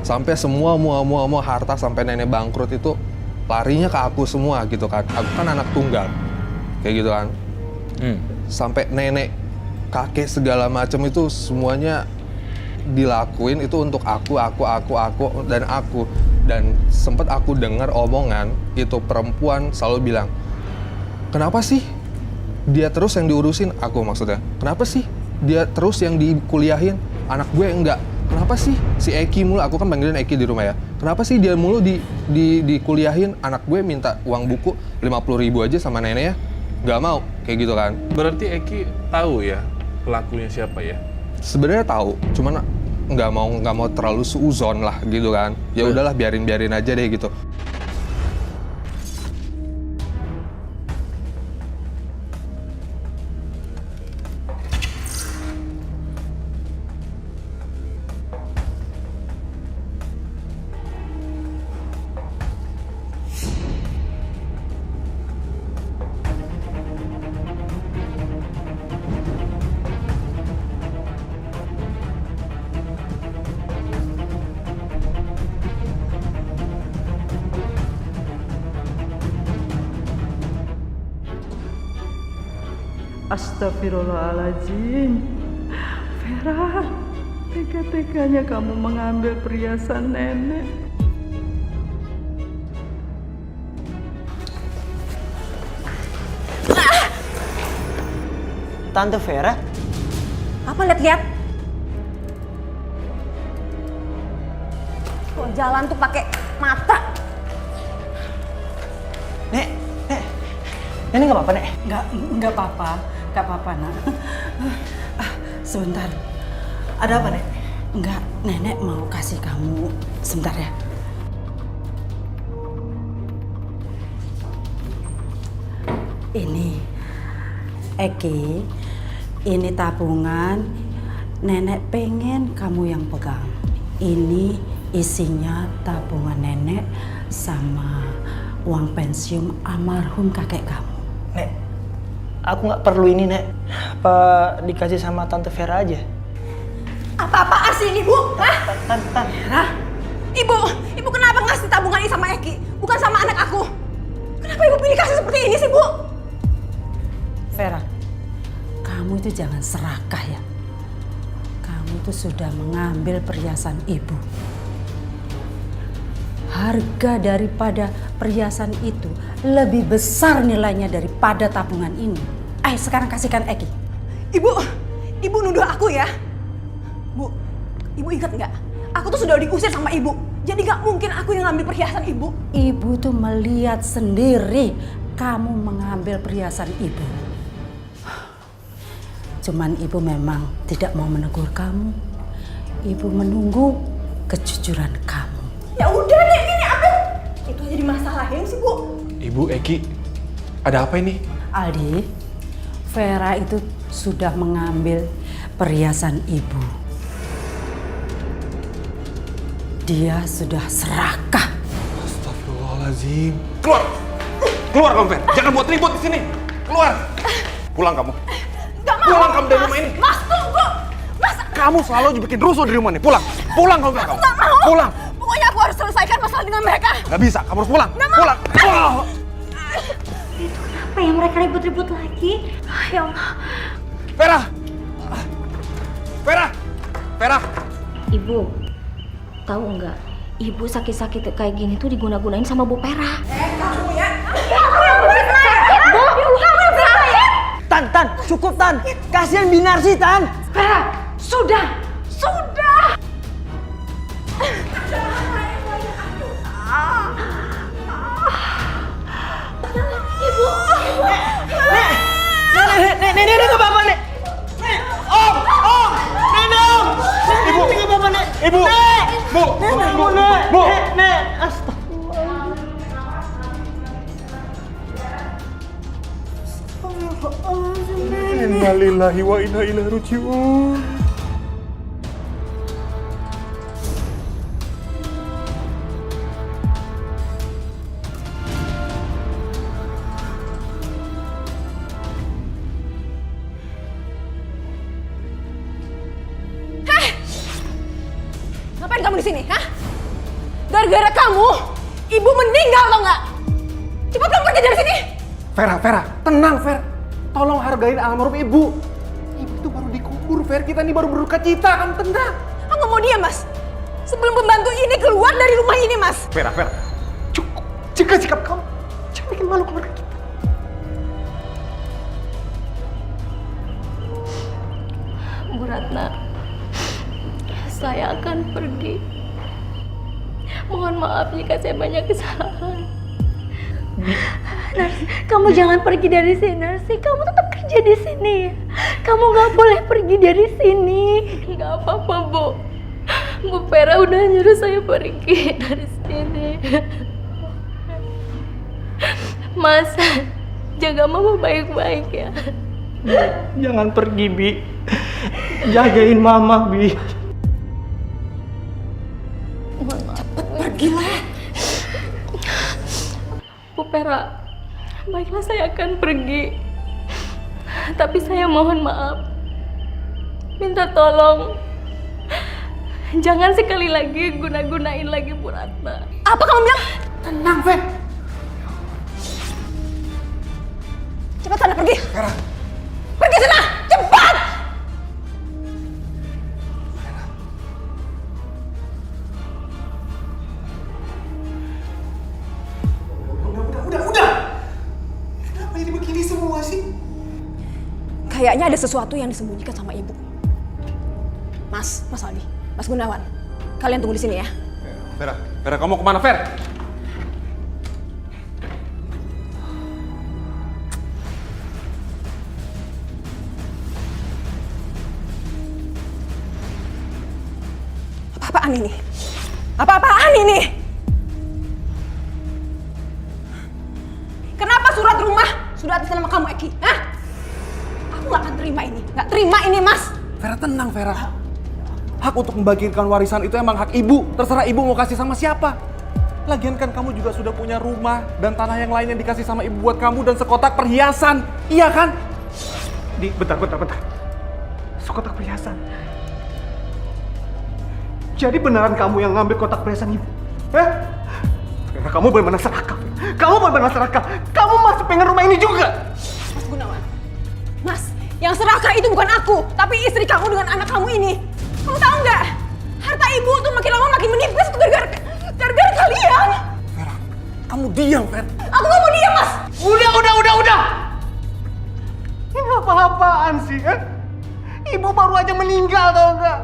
Sampai semua harta sampai nenek bangkrut itu larinya ke aku semua gitu kan. Aku kan anak tunggal, kayak gitu kan. Sampai nenek, kakek segala macam itu semuanya dilakuin itu untuk aku. Dan sempat aku dengar omongan itu perempuan selalu bilang, kenapa sih dia terus yang diurusin, aku maksudnya. Kenapa sih dia terus yang dikuliahin, anak gue enggak. Kenapa sih si Eki mulu, aku kan panggilin Eki di rumah ya. Kenapa sih dia mulu dikuliahin, anak gue minta uang buku 50.000 aja sama neneknya, nggak mau, kayak gitu kan. Berarti Eki tahu ya pelakunya siapa ya? Sebenarnya tahu, cuman nggak mau terlalu suuzon lah gitu kan. Ya udahlah, biarin aja deh gitu. Astagfirullahaladzim. Vera, tega-teganya kamu mengambil perhiasan nenek. Tante Vera? Apa lihat-lihat? Kok jalan tuh pakai mata? Nek, Nenek nggak apa-apa, Nek? Nggak apa-apa, Nak. Sebentar. Ada apa, Nek? Enggak, Nenek mau kasih kamu sebentar ya. Ini, Eki, ini tabungan. Nenek pengen kamu yang pegang. Ini isinya tabungan nenek sama uang pensiun almarhum kakek kamu. Nek, aku nggak perlu ini, Nek. Apa dikasih sama Tante Vera aja? Apa-apaan sih ini, Bu? Hah? Tan. Hah? Ibu kenapa ngasih tabungan ini sama Eki? Bukan sama anak aku. Kenapa Ibu pilih kasih seperti ini sih, Bu? Vera, kamu itu jangan serakah ya. Kamu itu sudah mengambil perhiasan ibu. Harga daripada perhiasan itu lebih besar nilainya daripada tabungan ini. Sekarang kasihkan Eki. Ibu nuduh aku ya? Bu, Ibu ingat nggak? Aku tuh sudah diusir sama Ibu. Jadi nggak mungkin aku yang ngambil perhiasan Ibu. Ibu tuh melihat sendiri kamu mengambil perhiasan ibu. Cuman ibu memang tidak mau menegur kamu. Ibu menunggu kejujuran kamu. Ya udah deh, ini ambil. Itu aja dimasalahin sih, Bu. Ibu, Eki, ada apa ini? Aldi, Vera itu sudah mengambil perhiasan ibu. Dia sudah serakah. Astagfirullahaladzim. Keluar kamu, Fer. Jangan buat ribut di sini. Keluar. Pulang kamu. Gak mau. Pulang kamu dari rumah ini. Mas, tunggu. Mas. Kamu selalu bikin rusuh di rumah ini. Pulang kamu, Fer. Aku gak mau. Pulang. Pokoknya aku harus selesaikan masalah dengan mereka. Gak bisa, kamu harus pulang. Gak mau. Pulang. Itu kenapa ya mereka ribut-ribut lagi? Ya Allah. Vera. Ibu, tahu nggak? Ibu sakit-sakit kayak gini tuh diguna-gunain sama Bu Pera. Kamu ya. Kamu yang bersalah. Bu, kamu yang bersalah. Tan, cukup Tan. Kasihan Binar sih, Tan. Vera, sudah. Nenek nggak apa-apa, Nek. Om, Nenek, Om. Ibu, nggak apa-apa, Nek. Ibu. Bu. Nek. Astagfirullah. Inna lillahi wa inna ilaihi raji'un. Ngapain kamu di sini, hah? gara-gara kamu, ibu meninggal tau nggak? Cepat kamu pergi dari sini. Vera, tenang Ver. Tolong hargain almarhum ibu. Ibu itu baru dikubur Ver, kita ini baru berduka cita, kamu tenang. Aku nggak mau diam, Mas. Sebelum pembantu ini keluar dari rumah ini, Mas. Vera, cukup. Jaga sikap kamu. Jangan bikin malu keluarga kita. Bu Ratna, saya akan pergi. Mohon maaf jika saya banyak kesalahan. Narsi, kamu jangan pergi dari sini, Narsi. Kamu tetap kerja di sini. Kamu nggak boleh pergi dari sini. Nggak apa-apa, Bu. Bu Vera udah nyuruh saya pergi dari sini. Mas, jaga mama baik-baik ya. Jangan pergi, Bi. Jagain mama, Bi. Pergilah. Bu Vera, baiklah saya akan pergi. Tapi saya mohon maaf. Minta tolong. Jangan sekali lagi guna-gunain lagi Bu Ratna. Apa kamu bilang? Tenang Ver. Cepat sana pergi. Vera. Pergi sana, cepat. Udah. Kenapa jadi begini semua sih? Kayaknya ada sesuatu yang disembunyikan sama ibu. Mas Aldi, Mas Gunawan, kalian tunggu di sini ya. Vera, kamu kemana Ver? Apa-apaan ini? Apa-apaan ini? Kenapa surat rumah sudah atas nama kamu, Eki? Hah? Aku nggak akan terima ini. Nggak terima ini, Mas. Vera tenang Vera. Hak untuk membagikan warisan itu emang hak ibu. Terserah ibu mau kasih sama siapa. Lagian kan kamu juga sudah punya rumah dan tanah yang lain yang dikasih sama ibu buat kamu dan sekotak perhiasan. Iya kan? Bentar. Sekotak perhiasan. Jadi beneran kamu yang ngambil kotak perhiasan ibu? Vera, kamu benar-benar serakah. Kamu masih pengen rumah ini juga? Mas Gunawan. Mas, yang serakah itu bukan aku, tapi istri kamu dengan anak kamu ini. Kamu tahu nggak? Harta ibu tuh makin lama makin menipis tuh gara-gara kalian. Vera, kamu diam, Vera. Aku nggak mau diam, Mas. Udah. Ini apa-apaan sih, kan? Ibu baru aja meninggal, tau nggak?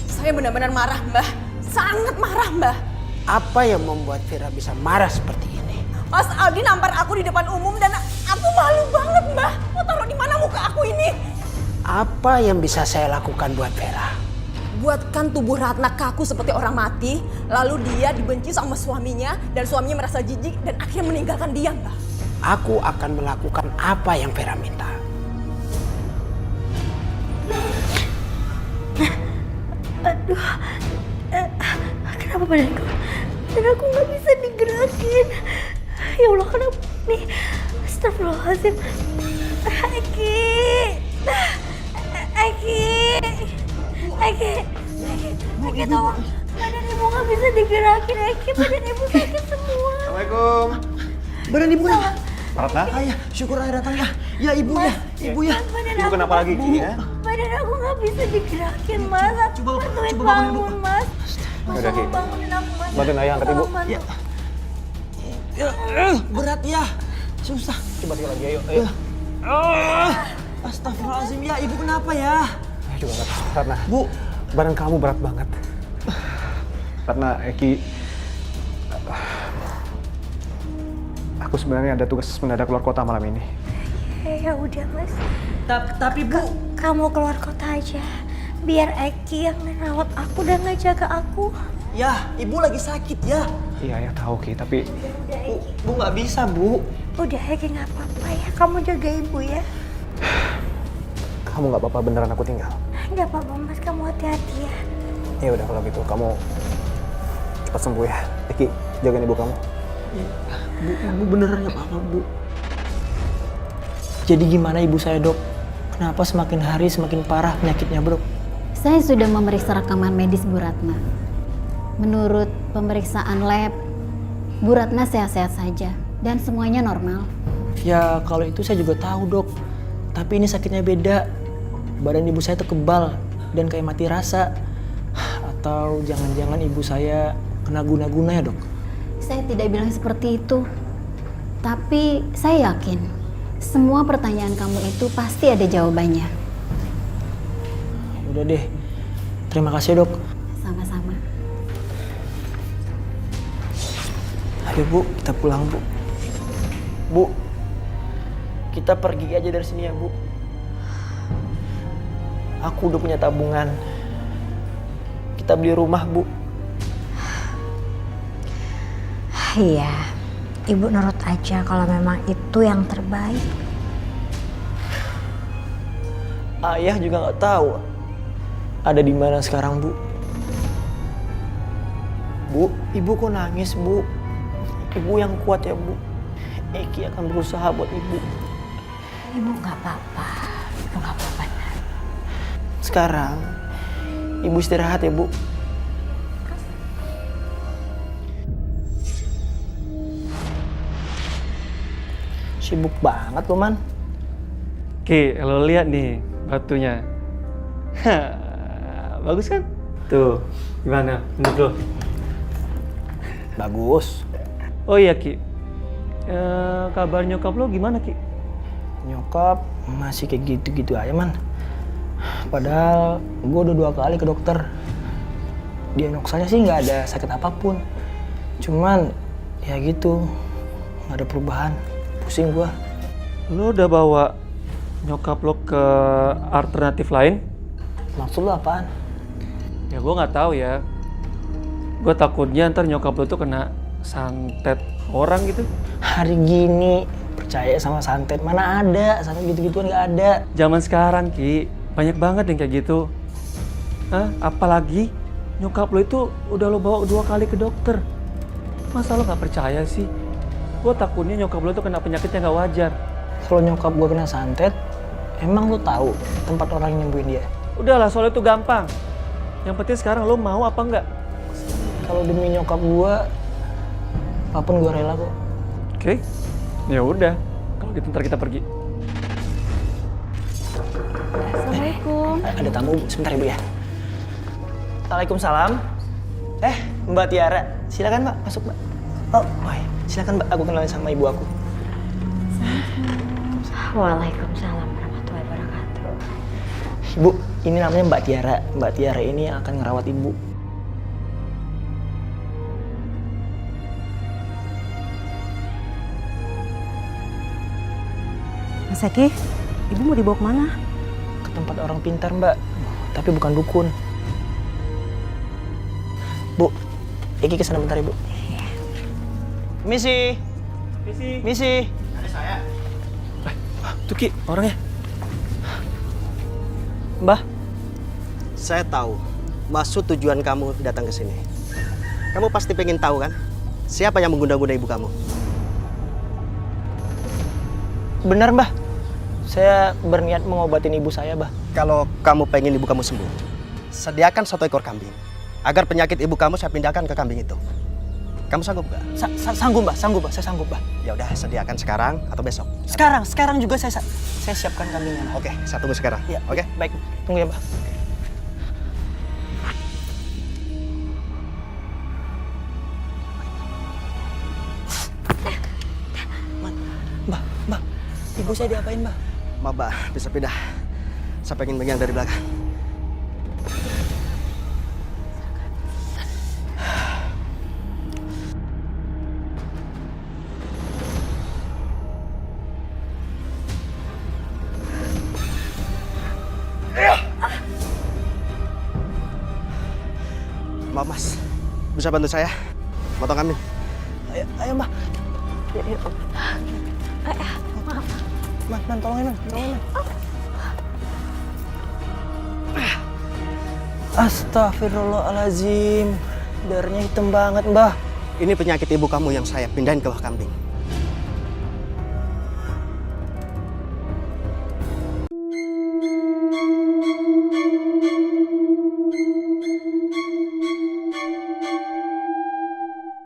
Saya benar-benar marah, Mbah. Sangat marah, Mbah. Apa yang membuat Vera bisa marah seperti ini? Mas Aldi nampar aku di depan umum dan aku malu banget, Mbah. Mau taruh di mana muka aku ini? Apa yang bisa saya lakukan buat Vera? Buatkan tubuh Ratna kaku seperti orang mati, lalu dia dibenci sama suaminya dan suaminya merasa jijik dan akhirnya meninggalkan dia, Mbah. Aku akan melakukan apa yang Vera minta. Aduh, kenapa badanku? Dan aku nggak bisa digerakin. Ya Allah, kenapa nih? Astagfirullahaladzim. Eki, tolong. Badan ibu nggak bisa digerakin, Eki. Badan ibu sakit semua. Assalamualaikum. Badan ibu ya? Ratna? Ayah, syukur ayah datang ya. Ya ibu ya, ibu ya. Ibu kenapa lagi, Ki, ya? Badan aku nggak bisa digerakin, Mas. Bantuin coba bangun, bangun, Mas. Yaudah, Ki. Bangunin aku, Mas. Bantuin ayah angkat ibu. Tolong bantu. Ya, berat ya. Susah. Coba sekali lagi, ayo. Astagfirullahaladzim ya, ibu kenapa ya? Saya juga nggak tahu, Ratna. Bu, Badan kamu berat banget. Ratna, Eki, aku sebenarnya ada tugas mendadak keluar kota malam ini. Ya udah, Mas. tapi Bu, Kamu keluar kota aja. Biar Eki yang merawat aku dan ngejaga aku. ya ibu lagi sakit ya. Iya, ya tahu, Ki, tapi Bu nggak bisa Bu. Udah, Eki nggak apa-apa ya. Kamu jaga ibu ya. kamu nggak apa-apa beneran aku tinggal. Nggak apa-apa, Mas. Kamu hati-hati ya. Ya udah kalau gitu, kamu cepat sembuh ya. Eki, jagain ibu kamu. Bu beneran nggak apa-apa Bu. Jadi gimana ibu saya, Dok? Kenapa semakin hari semakin parah penyakitnya, Bro? Saya sudah memeriksa rekaman medis Bu Ratna. Menurut pemeriksaan lab, Bu Ratna sehat-sehat saja dan semuanya normal. Ya kalau itu saya juga tahu, Dok. Tapi ini sakitnya beda. Badan ibu saya tuh kebal dan kayak mati rasa. Atau jangan-jangan ibu saya kena guna-guna ya, Dok? Saya tidak bilang seperti itu. Tapi saya yakin semua pertanyaan kamu itu pasti ada jawabannya. Udah deh. Terima kasih, Dok. Sama-sama. Ayo, Bu, kita pulang, Bu. Bu, kita pergi aja dari sini ya, Bu. Aku udah punya tabungan. Kita beli rumah, Bu. Iya, Ibu nurut aja kalau memang itu yang terbaik. Ayah juga nggak tahu ada di mana sekarang, Bu. Bu, Ibu kok nangis, Bu? Ibu yang kuat ya, Bu. Eki akan berusaha buat Ibu. Ibu nggak apa-apa. Ibu nggak apa-apa. Sekarang, Ibu istirahat ya, Bu. Sibuk banget lo, Man. Ki, lo lihat nih batunya. Bagus kan? Tuh, gimana menurut lo? Bagus. Oh iya Ki, kabar nyokap lo gimana Ki? Nyokap masih kayak gitu-gitu aja, Man. Padahal gue udah 2 kali ke dokter. Diagnosanya sih nggak ada sakit apapun. Cuman ya gitu, nggak ada perubahan. Pusing gue. Lo udah bawa nyokap lo ke alternatif lain? Maksud lo apaan? Ya gue nggak tahu ya. Gue takutnya ntar nyokap lo tuh kena santet orang gitu. Hari gini percaya sama santet, mana ada santet gitu-gituan, nggak ada. Zaman sekarang Ki, banyak banget yang kayak gitu. Hah? Apalagi nyokap lo itu udah lo bawa 2 kali ke dokter. Masa lo nggak percaya sih? Gue takutnya nyokap lo tuh kena penyakit yang nggak wajar. Kalau nyokap gue kena santet, emang lo tahu tempat orang yang nyembuhin dia? Udahlah, soal itu gampang. Yang penting sekarang lo mau apa enggak? Kalau demi nyokap gue, apapun gue rela kok. Oke, ya udah. Kalau gitu ntar kita pergi. Assalamualaikum. Ada tamu, Bu. Sebentar Ibu ya. Waalaikumsalam. Mbak Tiara. Silakan Mbak, masuk Mbak. Oh, iya. Silakan Mbak, aku kenalin sama ibu aku. Waalaikumsalam warahmatullahi wabarakatuh. Ibu, ini namanya Mbak Tiara. Mbak Tiara ini yang akan ngerawat Ibu. Mas Eki, Ibu mau dibawa kemana? Ke tempat orang pintar, Mbak. Tapi bukan dukun. Bu, Eki kesana bentar, Ibu. Misi. Misi. Ada saya. Tuh Ki, orangnya. Mbah. Saya tahu maksud tujuan kamu datang ke sini. Kamu pasti pengen tahu kan? Siapa yang mengguna-guna ibu kamu? Benar, Mbah. Saya berniat mengobatin ibu saya, Mbah. Kalau kamu pengen ibu kamu sembuh, sediakan 1 ekor kambing. Agar penyakit ibu kamu saya pindahkan ke kambing itu. Kamu sanggup nggak? Sanggup, Mbah. Saya sanggup, Mbah. Ya udah, sediakan sekarang atau besok. Sekarang juga saya siapkan kambingnya, Mbah. Oke, saya tunggu sekarang. Ya, Oke? baik. Tunggu ya, Mbah. Mbah. Ibu saya diapain, Mbah? Mbak, bisa pindah. Saya pengen megang dari belakang. Mbak, Mas, bisa bantu saya? Potong kambing. Ayo, Mbah. Ya. Man, tolongin, Man. Astagfirullahaladzim. Darahnya hitam banget, Mbah. Ini penyakit ibu kamu yang saya pindahin ke kambing.